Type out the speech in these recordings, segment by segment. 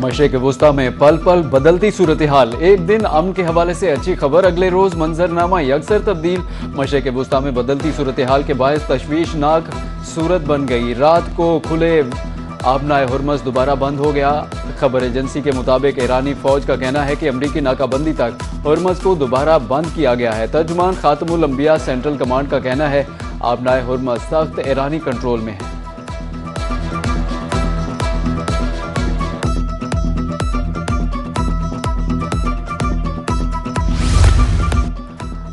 मशरिक़ वुस्ता में पल पल बदलती सूरत हाल। एक दिन अमन के हवाले से अच्छी खबर, अगले रोज मंजरनामा यकसर तब्दील। मशरिक़ वुस्ता में बदलती सूरत हाल के बायस तशवीशनाक सूरत बन गई। रात को खुले आबनाए हुर्मस दोबारा बंद हो गया। खबर एजेंसी के मुताबिक ईरानी फौज का कहना है कि अमरीकी नाकाबंदी तक हुर्मस को दोबारा बंद किया गया है। तर्जुमान खातमुल अंबिया सेंट्रल कमांड का कहना है आबनाए हुर्मस सख्त ईरानी कंट्रोल में है।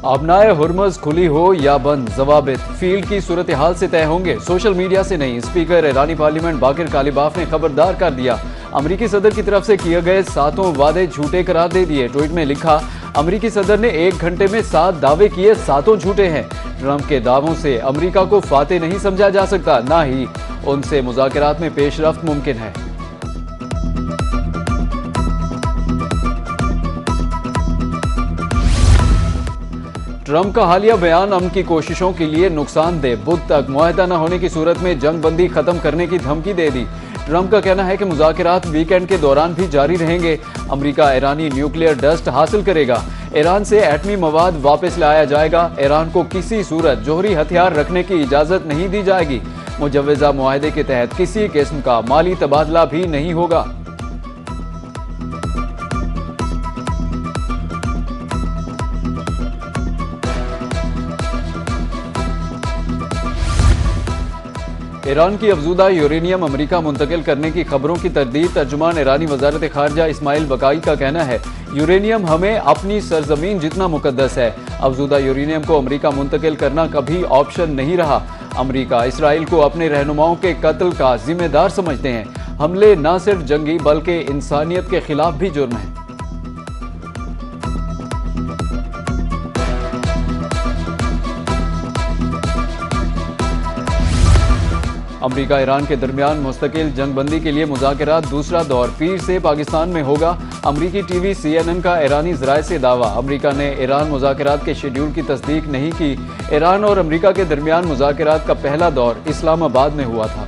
आबनाए हुर्मस खुली हो या बंद, जवाबित फील्ड की सूरत हाल से तय होंगे, सोशल मीडिया से नहीं। स्पीकर ईरानी पार्लियामेंट बाकिर कालिबाफ ने खबरदार कर दिया, अमरीकी सदर की तरफ से किए गए 7 वादे झूठे करार दे दिए। ट्वीट में लिखा, अमरीकी सदर ने 1 घंटे में 7 दावे किए, 7 झूठे हैं। ट्रंप के दावों से अमरीका को फातेह नहीं समझा जा सकता, ना ही उनसे मुज़ाकरात में पेशरफ्त मुमकिन है। ट्रंप का हालिया बयान अमन की कोशिशों के लिए नुकसानदेह, बुध तक मुआहदा न होने की सूरत में जंग बंदी खत्म करने की धमकी दे दी। ट्रंप का कहना है कि मुज़ाकरात वीकेंड के दौरान भी जारी रहेंगे। अमेरिका ईरानी न्यूक्लियर डस्ट हासिल करेगा, ईरान से एटमी मवाद वापस लाया जाएगा। ईरान को किसी सूरत जोहरी हथियार रखने की इजाज़त नहीं दी जाएगी। मुजव्वज़ा मुआहदे के तहत किसी किस्म का माली तबादला भी नहीं होगा। ईरान की अफजूदा यूरेनियम अमेरिका मुंतकिल करने की खबरों की तरदीद। तर्जुमान ईरानी वजारत खारजा इस्माइल बकाई का कहना है, यूरेनियम हमें अपनी सरजमीन जितना मुकद्दस है। अफजूदा यूरेनियम को अमेरिका मुंतकिल करना कभी ऑप्शन नहीं रहा। अमेरिका इसराइल को अपने रहनुमाओं के कत्ल का जिम्मेदार समझते हैं। हमले न सिर्फ जंगी बल्कि इंसानियत के खिलाफ भी जुर्म है। अमेरिका ईरान के दरमियान मुस्तकिल जंगबंदी के लिए मुज़ाकरात दूसरा दौर पीर से पाकिस्तान में होगा। अमरीकी टीवी CNN का ईरानी ज़राए से दावा, अमरीका ने ईरान मुज़ाकरात के शेड्यूल की तस्दीक नहीं की। ईरान और अमरीका के दरमियान मुज़ाकरात का पहला दौर इस्लामाबाद में हुआ था।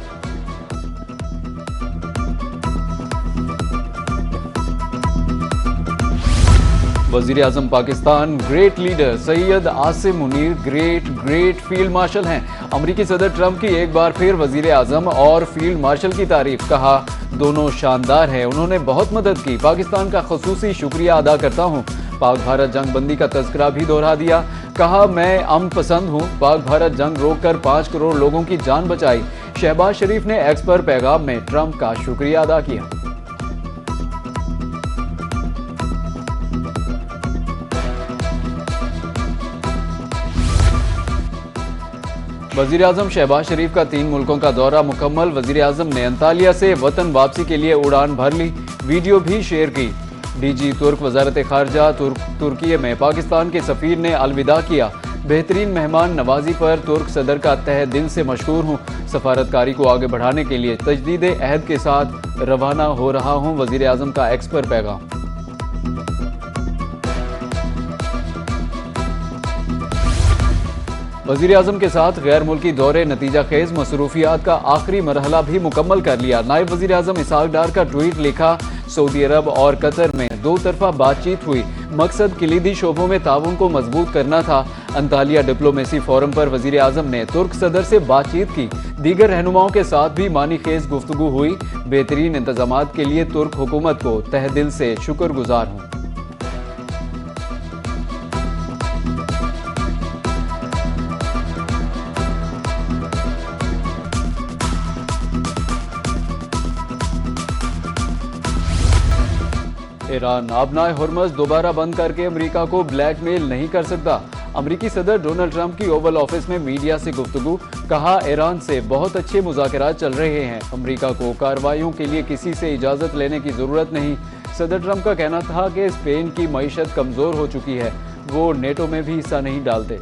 वज़ीर आज़म Pakistan great leader Syed Asim Munir great field marshal हैं। अमरीकी सदर ट्रंप की एक बार फिर वज़ीर आज़म और फील्ड मार्शल की तारीफ, कहा दोनों शानदार हैं, उन्होंने बहुत मदद की, पाकिस्तान का ख़ुसूसी शुक्रिया अदा करता हूँ। पाक भारत जंग बंदी का तज़किरा भी दोहरा दिया, कहा मैं अमन पसंद हूँ, पाक भारत जंग रोककर 5 करोड़ लोगों की जान बचाई। शहबाज शरीफ ने एक्स पर पैगाम में ट्रंप का शुक्रिया अदा किया। वज़ीर आज़म शहबाज शरीफ का 3 मुल्कों का दौरा मुकम्मल। वज़ीर आज़म ने अंतालिया से वतन वापसी के लिए उड़ान भर ली, वीडियो भी शेयर की। DG तुर्क वजारत खारजा तुर्की में पाकिस्तान के सफ़ीर ने अलविदा किया। बेहतरीन मेहमान नवाजी पर तुर्क सदर का तहे दिल से मशकूर हूँ। सफारतकारी को आगे बढ़ाने के लिए तजदीद अहद के साथ रवाना हो रहा हूँ। वज़ीर आज़म का एक्स पर पैगाम। वज़ीर आज़म के साथ गैर मुल्की दौरे नतीजा खेज, मसरूफियात का आखिरी मरहला भी मुकम्मल कर लिया। नायब वज़ीर आज़म इसहाक डार का ट्वीट लिखा, सऊदी अरब और कतर में 2 तरफा बातचीत हुई, मकसद कलीदी शोबों में ताउन को मजबूत करना था। अंतालिया डिप्लोमेसी फोरम पर वज़ीर आज़म ने तुर्क सदर से बातचीत की, दीगर रहनुमाओं के साथ भी मानी खेज गुफ्तगू हुई। बेहतरीन इंतजामात के लिए तुर्क हुकूमत को तहे दिल से शुक्रगुजार हूँ। ईरान आबनाए हुर्मस दोबारा बंद करके अमेरिका को ब्लैकमेल नहीं कर सकता। अमेरिकी सदर डोनाल्ड ट्रंप की ओवल ऑफिस में मीडिया से गुफ्तगू, कहा ईरान से बहुत अच्छे मुज़ाकरात चल रहे हैं, अमेरिका को कार्रवाइयों के लिए किसी से इजाज़त लेने की ज़रूरत नहीं। सदर ट्रंप का कहना था कि स्पेन की मईशत कमज़ोर हो चुकी है, वो नेटो में भी हिस्सा नहीं डालते।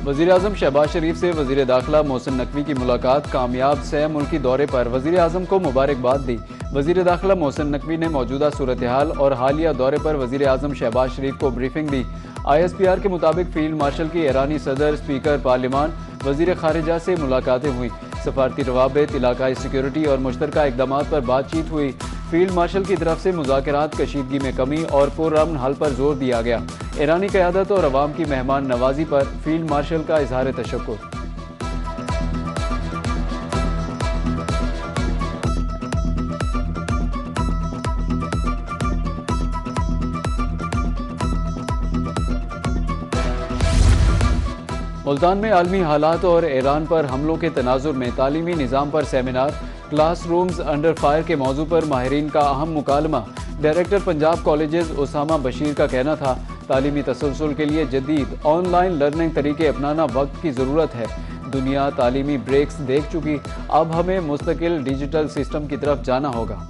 वज़ीर-ए-आज़म शहबाज शरीफ से वज़ीर दाखिला मोहसिन नकवी की मुलाकात। कामयाब सह मुल्की दौरे पर वज़ीर-ए-आज़म को मुबारकबाद दी। वज़ीर दाखिला मोहसिन नकवी ने मौजूदा सूरत हाल और हालिया दौरे पर वज़ीर-ए-आज़म शहबाज शरीफ को ब्रीफिंग दी। ISPR के मुताबिक फील्ड मार्शल की ईरानी सदर, स्पीकर पार्लियामान, वज़ीर खारिजा से मुलाकातें हुई। सफारती रवाबित, इलाकाई सिक्योरिटी और मुश्तरका इक़दामात पर बातचीत हुई। फील्ड मार्शल की तरफ से मुज़ाकरात, कशीदगी में कमी और पुरअमन हल पर जोर दिया गया। ईरानी क़यादत और अवाम की मेहमान नवाजी पर फील्ड मार्शल का इजहार तशक्कुर। मुल्तान में आलमी हालात और ईरान पर हमलों के तनाजुर में तालीमी निज़ाम पर सेमिनार। क्लासरूम्स अंडर फायर के मौजू पर माहिरीन का अहम मुकालमा। डायरेक्टर पंजाब कॉलेजेस उसामा बशीर का कहना था, तालीमी तसलसल के लिए जदीद ऑनलाइन लर्निंग तरीके अपनाना वक्त की ज़रूरत है। दुनिया तालीमी ब्रेक्स देख चुकी, अब हमें मुस्तकिल डिजिटल सिस्टम की तरफ जाना होगा।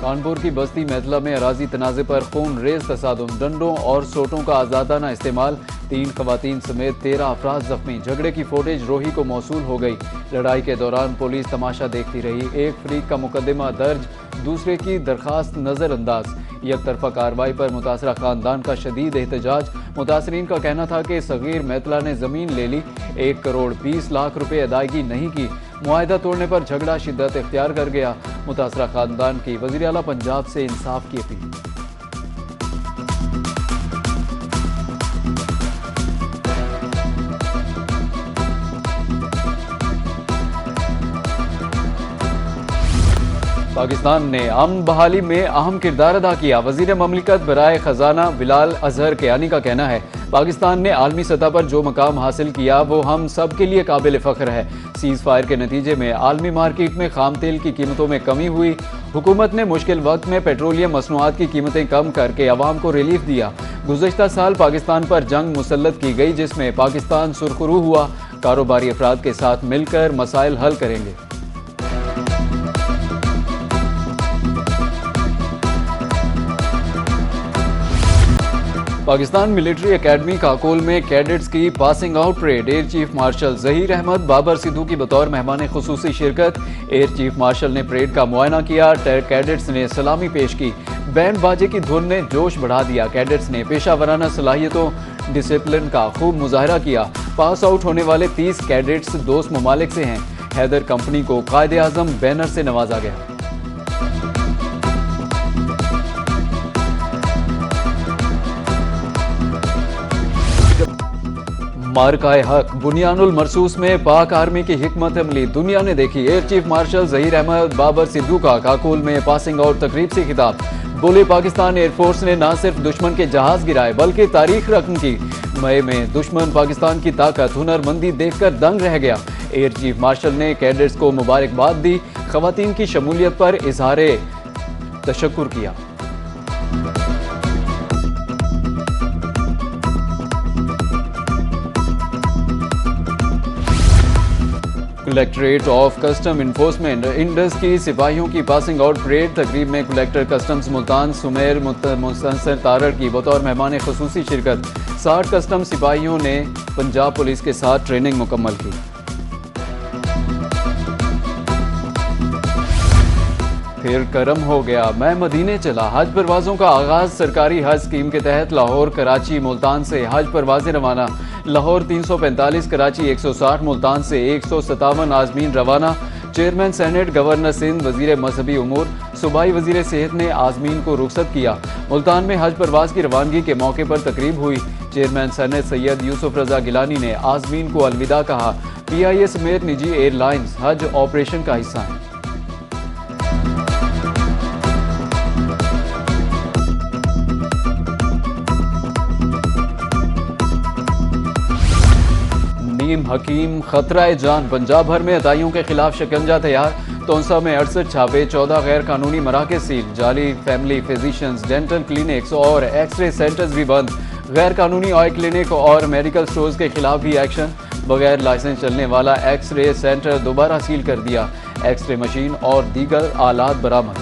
कानपुर की बस्ती मैतला में अराजी तनाज़े पर खून रेज तसादुम, डंडों और सोटों का आज़ादाना इस्तेमाल। 3 खवातीन समेत 13 अफराद जख्मी। झगड़े की फुटेज रोही को मौसूल हो गई। लड़ाई के दौरान पुलिस तमाशा देखती रही। एक फरीक का मुकदमा दर्ज, दूसरे की दरखास्त नज़रअंदाज। एक तरफा कार्रवाई पर मुतासरा खानदान का शदीद एहतजाज। मुतासरीन का कहना था कि सगीर मैतला ने ज़मीन ले ली, 1 करोड़ 20 लाख रुपए अदायगी नहीं की। मुआहिदा तोड़ने पर झगड़ा शिद्दत इख्तियार कर गया। मुतासरा खानदान की वज़ीर आला पंजाब से इंसाफ की अपील। पाकिस्तान ने अमन बहाली में अहम किरदार अदा किया। वज़ीर ममलिकत बराए खजाना बिलाल अजहर कियानी का कहना है, पाकिस्तान ने आलमी सतह पर जो मकाम हासिल किया वो हम सब के लिए काबिल फ़ख्र है। सीज़ फायर के नतीजे में आलमी मार्केट में खाम तेल की कीमतों में कमी हुई। हुकूमत ने मुश्किल वक्त में पेट्रोलियम मसनूआत की कीमतें कम करके अवाम को रिलीफ दिया। गुज़श्ता साल पाकिस्तान पर जंग मुसल्लत की गई, जिसमें पाकिस्तान सुरखरू हुआ। कारोबारी अफराद के साथ मिलकर मसाइल हल करेंगे। पाकिस्तान मिलिट्री एकेडमी काकोल में कैडेट्स की passing out parade. Air chief marshal Zaheer Ahmed Babar Sidhu की बतौर मेहमान खुसूसी शिरकत। एयर चीफ मार्शल ने परेड का मुआयना किया। कैडेट्स ने सलामी पेश की। बैंड बाजे की धुन ने जोश बढ़ा दिया। कैडेट्स ने पेशा वराना सलाहियतों, डिसिप्लिन का खूब मुजाहरा किया। पास आउट होने वाले 30 कैडेट्स दोस्त ममालिक से हैं। हैदर कंपनी को कायदे आज़म बैनर से नवाजा गया। मार्काए हक बुनियानुल मरसूस में पाक आर्मी की हिकमत अमली दुनिया ने देखी। Air chief marshal Zaheer Ahmed Babar Sidhu का काकोल में पासिंग आउट तकरीब से खिताब। बोले, पाकिस्तान एयरफोर्स ने न सिर्फ दुश्मन के जहाज गिराए बल्कि तारीख रकम की। मई में दुश्मन पाकिस्तान की ताकत, हुनरमंदी देखकर दंग रह गया। एयर चीफ मार्शल ने कैडेट्स को मुबारकबाद दी। खवातीन की शमूलियत पर इजहार तशक्कुर किया। Collectorate of custom enforcement Indus की सिपाहियों की पासिंग आउट परेड। तकरीब में कलेक्टर कस्टम्स मुल्तान सुमेर मुस्तंसर तारड़ की बतौर मेहमान खुसूसी शिरकत। 60 कस्टम सिपाहियों ने पंजाब पुलिस के साथ ट्रेनिंग मुकम्मल की। फिर करम हो गया, मैं मदीने चला। हज परवाजों का आगाज। सरकारी हज स्कीम के तहत लाहौर, कराची, मुल्तान से हज परवाजें रवाना। लाहौर 345, कराची 160, मुल्तान से 157 आजमीन रवाना। चेयरमैन सेनेट, गवर्नर सिंध, वजीर मजहबी उमूर, सूबाई वजीर सेहत ने आजमीन को रुखसत किया। मुल्तान में हज परवाज की रवानगी के मौके पर तकरीब हुई। चेयरमैन सेनेट सैयद यूसुफ रजा गिलानी ने आजमीन को अलविदा कहा। PIA समेत निजी एयरलाइंस हज ऑपरेशन का हिस्सा हैं। हकीम खतरा जान। पंजाब भर में अदाइयों के खिलाफ शिकंजा तैयार। तोंसा में 68 छापे, 14 गैर कानूनी मराकज़ सील। जाली फैमिली फिजिशियंस, डेंटल क्लिनिक्स और एक्सरे सेंटर्स भी बंद। गैर कानूनी ऑयल क्लिनिक और मेडिकल स्टोर्स के खिलाफ भी एक्शन। बगैर लाइसेंस चलने वाला एक्स-रे सेंटर दोबारा सील कर दिया। एक्स-रे मशीन और दीगर आलात बरामद।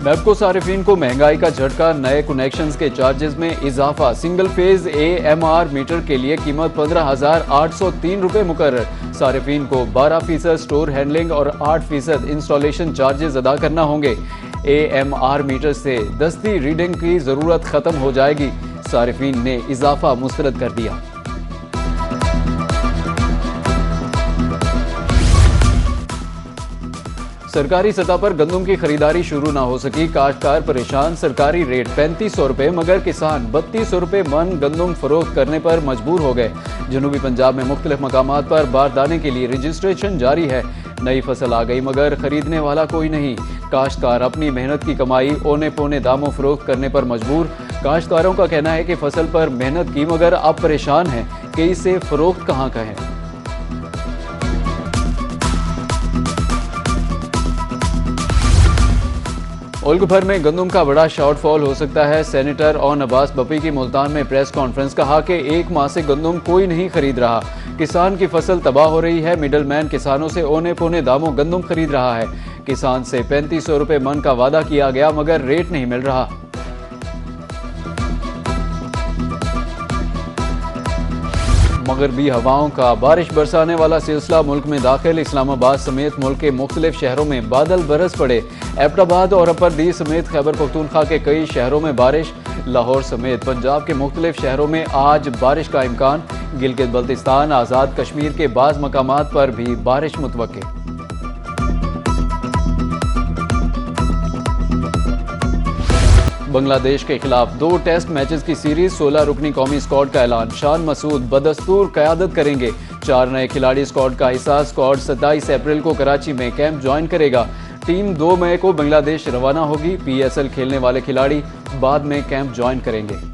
नेपको सारिफीन को महंगाई का झटका, नए कनेक्शंस के चार्जेस में इजाफा। सिंगल फेज AMR मीटर के लिए कीमत 15,803 रुपये मुकर्रर। सारिफीन को 12% स्टोर हैंडलिंग और 8% इंस्टॉलेशन चार्जेस अदा करना होंगे। AMR मीटर से दस्ती रीडिंग की जरूरत खत्म हो जाएगी। सारिफीन ने इजाफा मुस्तरद कर दिया। सरकारी सतह पर गंदम की खरीदारी शुरू ना हो सकी, काश्तकार परेशान। सरकारी रेट 3500 रुपये मगर किसान 3200 रुपये मन गंदम फरोख्त करने पर मजबूर हो गए। जनूबी पंजाब में मुख्तलिफ मकामात पर बारदाने के लिए रजिस्ट्रेशन जारी है। नई फसल आ गई मगर खरीदने वाला कोई नहीं। काश्तकार अपनी मेहनत की कमाई औने पौने दामों फरोख्त करने पर मजबूर। काश्तकारों का कहना है कि फसल पर मेहनत की मगर अब परेशान हैं कि इसे फरोख्त कहाँ कहें। मुल्क भर में गंदम का बड़ा शॉर्टफॉल हो सकता है। सेनेटर ऑन अब्बास बपी की मुल्तान में प्रेस कॉन्फ्रेंस, कहा कि एक माह से गंदम कोई नहीं खरीद रहा। किसान की फसल तबाह हो रही है। मिडल मैन किसानों से औने पौने दामों गंदम खरीद रहा है। किसान से 3500 रुपये मन का वादा किया गया मगर रेट नहीं मिल रहा। मगरबी हवाओं का बारिश बरसाने वाला सिलसिला मुल्क में दाखिल। इस्लामाबाद समेत मुल्क के मुख्तलिफ शहरों में बादल बरस पड़े। एबटाबाद और अपरदीन समेत खैबर पख्तूनख्वा के कई शहरों में बारिश। लाहौर समेत पंजाब के मुख्तलिफ शहरों में आज बारिश का इम्कान। गिलगित बल्तिस्तान, आज़ाद कश्मीर के बाज़ मकामात पर भी बारिश मुतवक्के। बांग्लादेश के खिलाफ 2 टेस्ट मैचेस की सीरीज, 16 रुकनी कौमी स्क्वाड का ऐलान। शान मसूद बदस्तूर क़यादत करेंगे। 4 नए खिलाड़ी स्क्वाड का हिस्सा। स्क्वाड 27 अप्रैल को कराची में कैंप ज्वाइन करेगा। टीम 2 मई को बांग्लादेश रवाना होगी। PSL खेलने वाले खिलाड़ी बाद में कैंप ज्वाइन करेंगे।